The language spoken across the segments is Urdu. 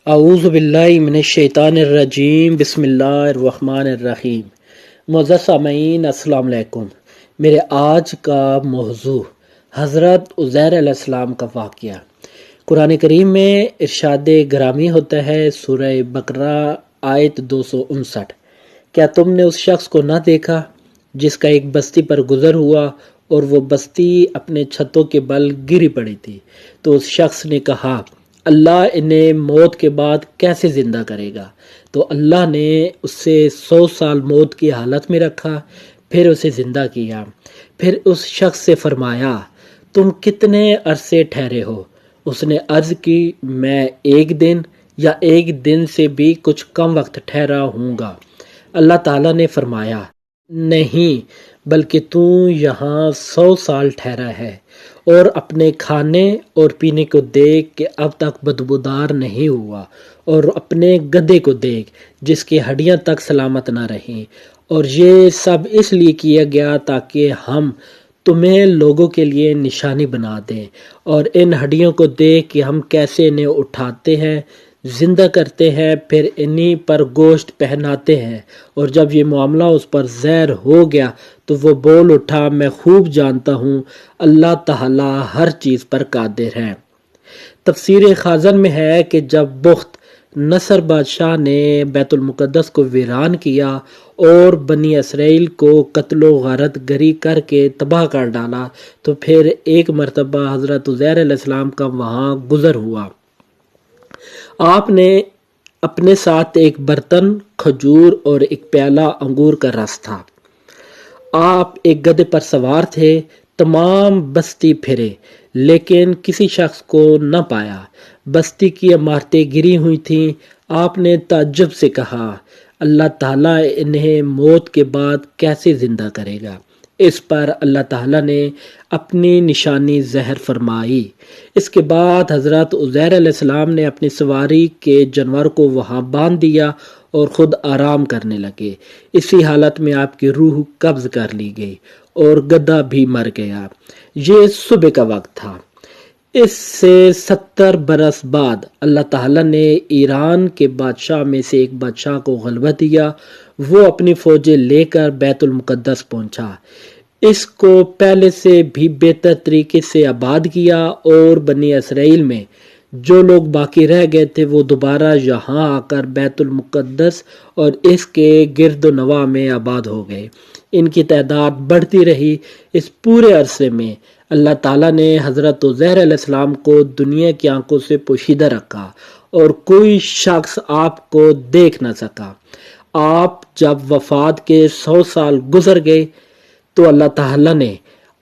اعوذ باللہ من الشیطان الرجیم، بسم اللہ الرحمن الرحیم۔ معزز سامعین، السلام علیکم۔ میرے آج کا موضوع حضرت عزیر علیہ السلام کا واقعہ۔ قرآن کریم میں ارشاد گرامی ہوتا ہے، سورہ بقرہ آیت 259، کیا تم نے اس شخص کو نہ دیکھا جس کا ایک بستی پر گزر ہوا اور وہ بستی اپنے چھتوں کے بل گری پڑی تھی، تو اس شخص نے کہا اللہ انہیں موت کے بعد کیسے زندہ کرے گا؟ تو اللہ نے اسے 100 سال موت کی حالت میں رکھا، پھر اسے زندہ کیا۔ پھر اس شخص سے فرمایا تم کتنے عرصے ٹھہرے ہو؟ اس نے عرض کی میں 1 دن یا 1 دن سے بھی کچھ کم وقت ٹھہرا ہوں گا۔ اللہ تعالیٰ نے فرمایا نہیں، بلکہ تو یہاں 100 سال ٹھہرا ہے، اور اپنے کھانے اور پینے کو دیکھ کہ اب تک بدبودار نہیں ہوا، اور اپنے گدھے کو دیکھ جس کی ہڈیاں تک سلامت نہ رہیں، اور یہ سب اس لیے کیا گیا تاکہ ہم تمہیں لوگوں کے لیے نشانی بنا دیں، اور ان ہڈیوں کو دیکھ کہ ہم کیسے انہیں اٹھاتے ہیں، زندہ کرتے ہیں، پھر انہی پر گوشت پہناتے ہیں۔ اور جب یہ معاملہ اس پر زہر ہو گیا تو وہ بول اٹھا میں خوب جانتا ہوں اللہ تعالی ہر چیز پر قادر ہے۔ تفسیر خازن میں ہے کہ جب بخت نصر بادشاہ نے بیت المقدس کو ویران کیا اور بنی اسرائیل کو قتل و غارت گری کر کے تباہ کر ڈالا، تو پھر ایک مرتبہ حضرت عزیر علیہ السلام کا وہاں گزر ہوا۔ آپ نے اپنے ساتھ ایک برتن کھجور اور ایک پیالہ انگور کا رس تھا۔ آپ ایک گدھے پر سوار تھے، تمام بستی پھرے لیکن کسی شخص کو نہ پایا۔ بستی کی عمارتیں گری ہوئی تھیں۔ آپ نے تعجب سے کہا اللہ تعالیٰ انہیں موت کے بعد کیسے زندہ کرے گا؟ اس پر اللہ تعالیٰ نے اپنی نشانی ظاہر فرمائی۔ اس کے بعد حضرت عزیر علیہ السلام نے اپنی سواری کے جانور کو وہاں باندھ دیا اور خود آرام کرنے لگے۔ اسی حالت میں آپ کی روح قبض کر لی گئی اور گدھا بھی مر گیا۔ یہ صبح کا وقت تھا۔ اس سے 70 برس بعد اللہ تعالیٰ نے ایران کے بادشاہ میں سے ایک بادشاہ کو غلبہ دیا۔ وہ اپنی فوجیں لے کر بیت المقدس پہنچا۔ اس کو پہلے سے بھی بہتر طریقے سے آباد کیا، اور بنی اسرائیل میں جو لوگ باقی رہ گئے تھے وہ دوبارہ یہاں آ کر بیت المقدس اور اس کے گرد و نواح میں آباد ہو گئے۔ ان کی تعداد بڑھتی رہی۔ اس پورے عرصے میں اللہ تعالیٰ نے حضرت عزیر علیہ السلام کو دنیا کی آنکھوں سے پوشیدہ رکھا اور کوئی شخص آپ کو دیکھ نہ سکا۔ آپ جب وفات کے 100 سال گزر گئے تو اللہ تعالیٰ نے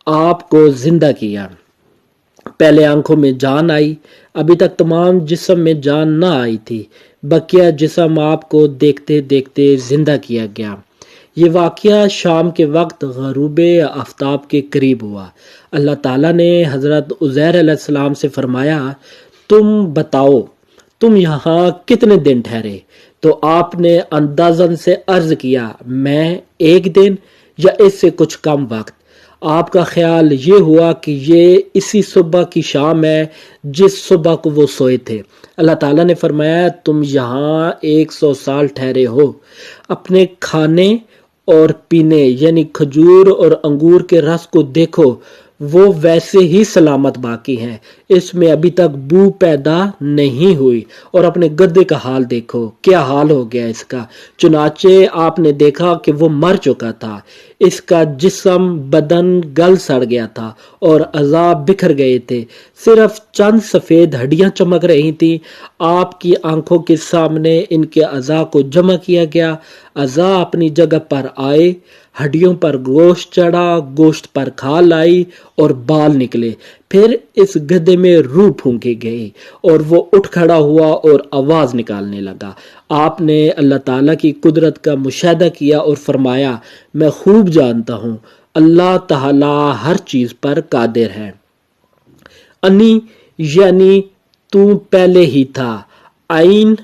آپ کو زندہ کیا۔ پہلے آنکھوں میں جان آئی، ابھی تک تمام جسم میں جان نہ آئی تھی، بقیہ جسم آپ کو دیکھتے دیکھتے زندہ کیا گیا۔ یہ واقعہ شام کے وقت غروب آفتاب کے قریب ہوا۔ اللہ تعالیٰ نے حضرت عزیر علیہ السلام سے فرمایا تم بتاؤ تم یہاں کتنے دن ٹھہرے؟ تو آپ نے اندازن سے عرض کیا میں 1 دن یا اس سے کچھ کم وقت۔ آپ کا خیال یہ ہوا کہ یہ اسی صبح کی شام ہے جس صبح کو وہ سوئے تھے۔ اللہ تعالیٰ نے فرمایا تم یہاں 100 سال ٹھہرے ہو۔ اپنے کھانے اور پینے یعنی کھجور اور انگور کے رس کو دیکھو، وہ ویسے ہی سلامت باقی ہیں، اس میں ابھی تک بو پیدا نہیں ہوئی، اور اپنے گدھے کا حال دیکھو کیا حال ہو گیا اس کا۔ چنانچہ آپ نے دیکھا کہ وہ مر چکا تھا، اس کا جسم بدن گل سڑ گیا تھا اور اعضاء بکھر گئے تھے، صرف چند سفید ہڈیاں چمک رہی تھیں۔ آپ کی آنکھوں کے سامنے ان کے اعضاء کو جمع کیا گیا، اعضاء اپنی جگہ پر آئے، ہڈیوں پر گوشت چڑھا، گوشت پر کھال آئی اور بال نکلے۔ پھر اس گدھے میں روح پھونکی گئی اور وہ اٹھ کھڑا ہوا اور آواز نکالنے لگا۔ آپ نے اللہ تعالیٰ کی قدرت کا مشاہدہ کیا اور فرمایا میں خوب جانتا ہوں اللہ تعالیٰ ہر چیز پر قادر ہے۔ انی یعنی تو پہلے ہی تھا، عین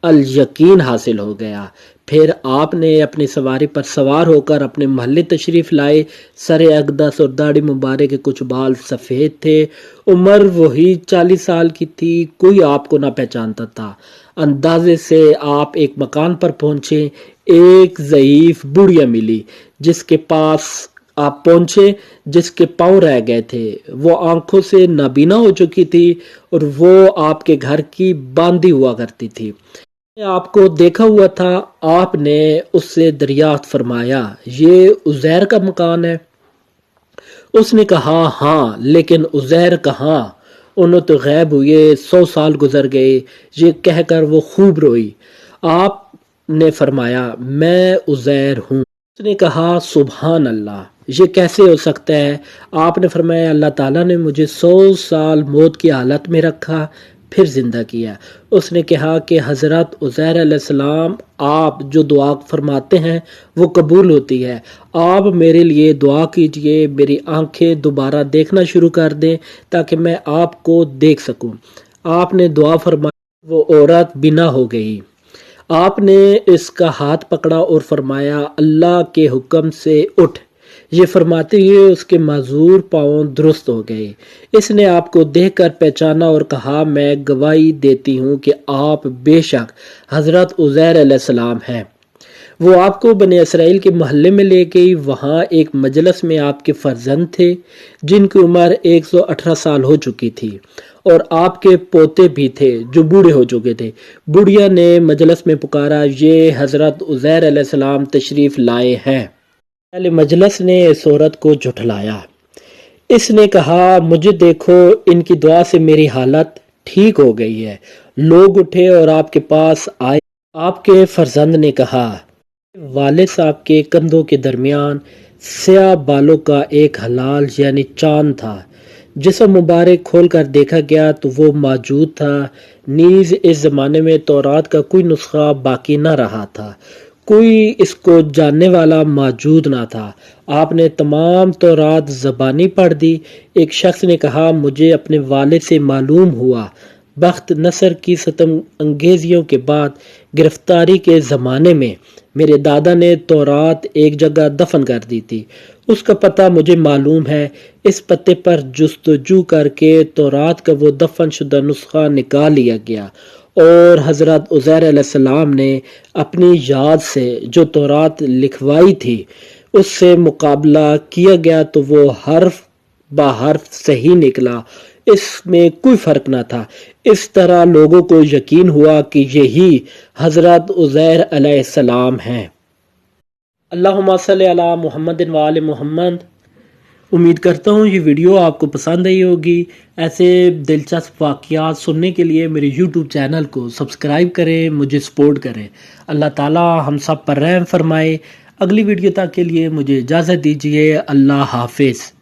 الیقین حاصل ہو گیا۔ پھر آپ نے اپنی سواری پر سوار ہو کر اپنے محلے تشریف لائے۔ سر اقدس اور داڑھی مبارک کے کچھ بال سفید تھے۔ عمر وہی 40 سال کی تھی۔ کوئی آپ کو نہ پہچانتا تھا۔ اندازے سے آپ ایک مکان پر پہنچے۔ ایک ضعیف بڑھیا ملی جس کے پاس آپ پہنچے، جس کے پاؤں رہ گئے تھے۔ وہ آنکھوں سے نابینا ہو چکی تھی اور وہ آپ کے گھر کی باندھی ہوا کرتی تھی۔ آپ کو دیکھا ہوا تھا۔ آپ نے اس سے دریافت فرمایا، یہ عزیر کا مکان ہے؟ اس نے کہا، ہاں، لیکن عزیر کہاں؟ انہوں تو غائب ہوئے، 100 سال گزر گئے۔ یہ کہہ کر وہ خوب روئی۔ آپ نے فرمایا، میں عزیر ہوں۔ اس نے کہا، سبحان اللہ، یہ کیسے ہو سکتا ہے؟ آپ نے فرمایا، اللہ تعالیٰ نے مجھے 100 سال موت کی حالت میں رکھا، پھر زندہ کیا۔ اس نے کہا کہ حضرت عزیر علیہ السلام، آپ جو دعا فرماتے ہیں وہ قبول ہوتی ہے۔ آپ میرے لیے دعا کیجئے، میری آنکھیں دوبارہ دیکھنا شروع کر دیں تاکہ میں آپ کو دیکھ سکوں۔ آپ نے دعا فرمائی، وہ عورت بنا ہو گئی۔ آپ نے اس کا ہاتھ پکڑا اور فرمایا، اللہ کے حکم سے اٹھ۔ یہ فرماتے ہوئے اس کے معذور پاؤں درست ہو گئے۔ اس نے آپ کو دیکھ کر پہچانا اور کہا، میں گواہی دیتی ہوں کہ آپ بے شک حضرت عزیر علیہ السلام ہیں۔ وہ آپ کو بنی اسرائیل کے محلے میں لے گئی۔ وہاں ایک مجلس میں آپ کے فرزند تھے جن کی عمر 118 سال ہو چکی تھی، اور آپ کے پوتے بھی تھے جو بوڑھے ہو چکے تھے۔ بڑھیا نے مجلس میں پکارا، یہ حضرت عزیر علیہ السلام تشریف لائے ہیں۔ پہلے مجلس نے اس عورت کو جھٹلایا۔ اس نے کہا، مجھے دیکھو، ان کی دعا سے میری حالت ٹھیک ہو گئی ہے۔ لوگ اٹھے اور آپ کے پاس آئے۔ آپ کے فرزند نے کہا، والد صاحب کے کندھوں کے درمیان سیاہ بالوں کا ایک ہلال یعنی چاند تھا۔ جسم مبارک کھول کر دیکھا گیا تو وہ موجود تھا۔ نیز اس زمانے میں تورات کا کوئی نسخہ باقی نہ رہا تھا، کوئی اس کو جاننے والا موجود نہ تھا۔ آپ نے تمام تورات زبانی پڑھ دی۔ ایک شخص نے کہا، مجھے اپنے والد سے معلوم ہوا، بخت نصر کی ستم انگیزیوں کے بعد گرفتاری کے زمانے میں میرے دادا نے تورات ایک جگہ دفن کر دی تھی۔ اس کا پتہ مجھے معلوم ہے۔ اس پتے پر جستجو کر کے تورات کا وہ دفن شدہ نسخہ نکال لیا گیا، اور حضرت عزیر علیہ السلام نے اپنی یاد سے جو تورات لکھوائی تھی اس سے مقابلہ کیا گیا تو وہ حرف با حرف صحیح نکلا، اس میں کوئی فرق نہ تھا۔ اس طرح لوگوں کو یقین ہوا کہ یہی حضرت عزیر علیہ السلام ہیں۔ اللہم صلی علی محمد و آل محمد۔ امید کرتا ہوں یہ ویڈیو آپ کو پسند آئی ہوگی۔ ایسے دلچسپ واقعات سننے کے لیے میرے یوٹیوب چینل کو سبسکرائب کریں، مجھے سپورٹ کریں۔ اللہ تعالی ہم سب پر رحم فرمائے۔ اگلی ویڈیو تک کے لیے مجھے اجازت دیجیے۔ اللہ حافظ۔